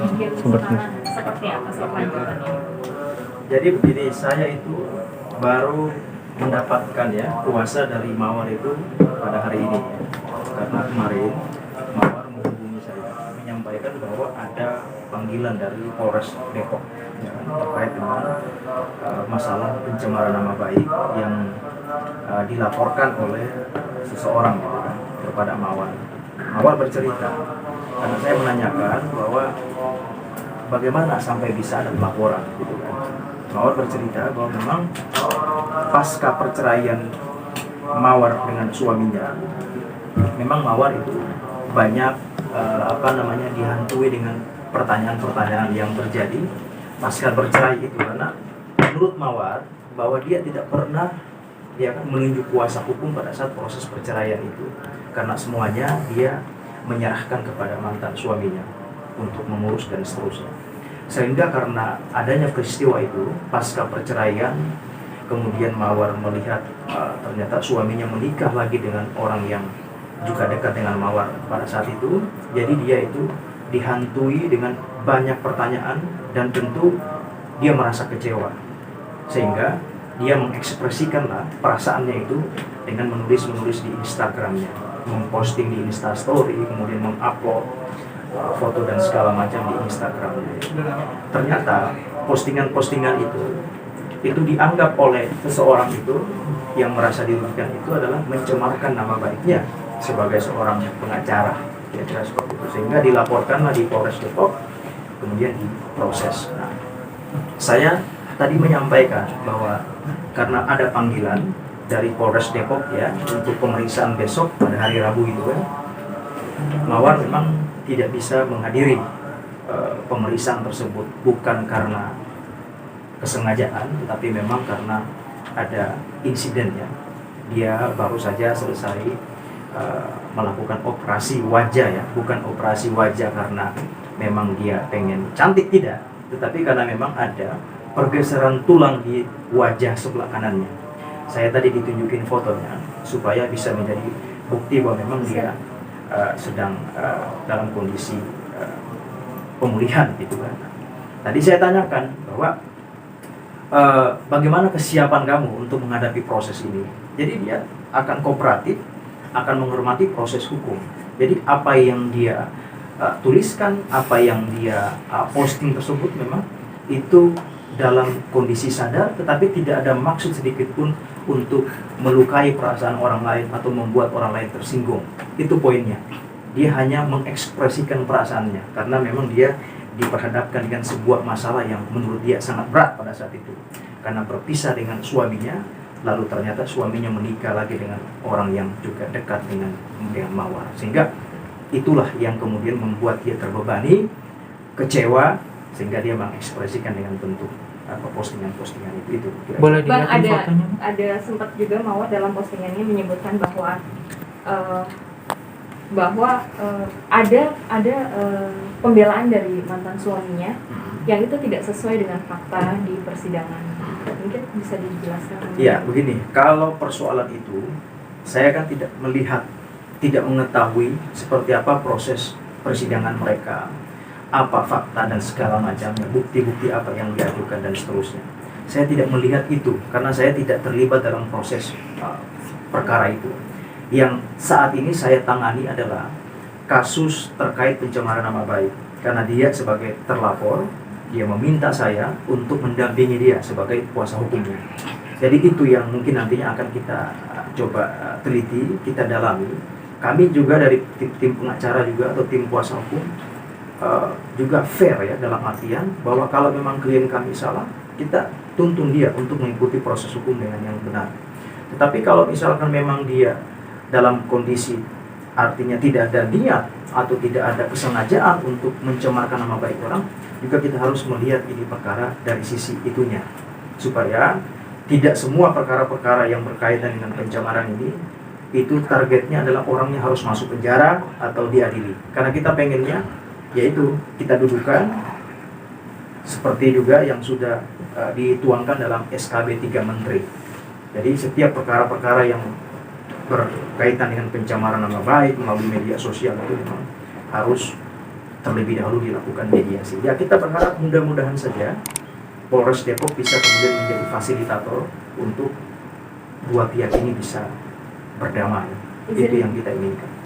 mungkin seperti apa lanjutannya? Jadi begini, saya itu baru mendapatkan ya kuasa dari Mawar itu pada hari ini ya. Karena kemarin Mawar menghubungi saya menyampaikan bahwa ada panggilan dari Polres Depok ya, terkait dengan masalah pencemaran nama baik yang dilaporkan oleh seseorang gitu kan, kepada Mawar. Mawar bercerita karena saya menanyakan bahwa bagaimana sampai bisa ada laporan gitu kan. Mawar bercerita bahwa memang pasca perceraian Mawar dengan suaminya, memang Mawar itu banyak dihantui dengan pertanyaan-pertanyaan yang terjadi pasca bercerai itu, karena menurut Mawar bahwa dia tidak pernah menunjuk kuasa hukum pada saat proses perceraian itu, karena semuanya dia menyerahkan kepada mantan suaminya untuk mengurus dan seterusnya. Sehingga karena adanya peristiwa itu pasca perceraian, kemudian Mawar melihat ternyata suaminya menikah lagi dengan orang yang juga dekat dengan Mawar pada saat itu. Jadi dia itu dihantui dengan banyak pertanyaan dan tentu dia merasa kecewa, sehingga dia mengekspresikanlah perasaannya itu dengan menulis di Instagramnya, memposting di Instastory, kemudian mengupload foto dan segala macam di Instagramnya. Ternyata postingan-postingan itu dianggap oleh seseorang itu yang merasa dirugikan itu adalah mencemarkan nama baiknya sebagai seorang pengacara, kira-kira seperti itu. Sehingga dilaporkanlah di Polres Depok, kemudian diproses. Nah, saya tadi menyampaikan bahwa karena ada panggilan dari Polres Depok ya untuk pemeriksaan besok pada hari Rabu itu kan, Mawar memang tidak bisa menghadiri pemeriksaan tersebut, bukan karena kesengajaan, tetapi memang karena ada insiden ya. Dia baru saja selesai melakukan operasi wajah ya, bukan operasi wajah karena memang dia pengen cantik, tidak, tetapi karena memang ada pergeseran tulang di wajah sebelah kanannya. Saya tadi ditunjukin fotonya supaya bisa menjadi bukti bahwa memang dia sedang dalam kondisi pemulihan gitu kan. Tadi saya tanyakan bahwa bagaimana kesiapan kamu untuk menghadapi proses ini. Jadi dia akan kooperatif, akan menghormati proses hukum. Jadi apa yang dia tuliskan, apa yang dia posting tersebut memang itu dalam kondisi sadar, tetapi tidak ada maksud sedikit pun untuk melukai perasaan orang lain atau membuat orang lain tersinggung. Itu poinnya. Dia hanya mengekspresikan perasaannya karena memang dia diperhadapkan dengan sebuah masalah yang menurut dia sangat berat pada saat itu. Karena berpisah dengan suaminya, lalu ternyata suaminya menikah lagi dengan orang yang juga dekat dengan Mawar. Sehingga itulah yang kemudian membuat dia terbebani, kecewa, sehingga dia mengekspresikan dengan bentuk postingan-postingan itu. Boleh dilihat fotonya? Ada sempat juga Mawar dalam postingannya menyebutkan bahwa ada pembelaan dari mantan suaminya yang itu tidak sesuai dengan fakta di persidangan. Mungkin bisa dijelaskan? Ya, begini, kalau persoalan itu saya kan tidak melihat, tidak mengetahui seperti apa proses persidangan mereka, apa fakta dan segala macamnya, bukti-bukti apa yang diajukan dan seterusnya. Saya tidak melihat itu karena saya tidak terlibat dalam proses perkara itu. Yang saat ini saya tangani adalah kasus terkait pencemaran nama baik, karena dia sebagai terlapor, dia meminta saya untuk mendampingi dia sebagai kuasa hukumnya. Jadi itu yang mungkin nantinya akan kita coba teliti, kita dalami. Kami juga dari tim pengacara juga atau tim kuasa hukum juga fair ya, dalam artian bahwa kalau memang klien kami salah, kita tuntun dia untuk mengikuti proses hukum dengan yang benar. Tetapi kalau misalkan memang dia dalam kondisi artinya tidak ada niat atau tidak ada kesengajaan untuk mencemarkan nama baik orang, juga kita harus melihat ini perkara dari sisi itunya, supaya tidak semua perkara-perkara yang berkaitan dengan pencemaran ini itu targetnya adalah orangnya harus masuk penjara atau diadili. Karena kita pengennya yaitu kita dudukan seperti juga yang sudah dituangkan dalam SKB 3 Menteri. Jadi setiap perkara-perkara yang berkaitan dengan pencemaran nama baik melalui media sosial itu memang harus terlebih dahulu dilakukan mediasi. Ya kita berharap mudah-mudahan saja Polres Depok bisa kemudian menjadi fasilitator untuk dua pihak ini bisa berdamai. Itu yang kita inginkan.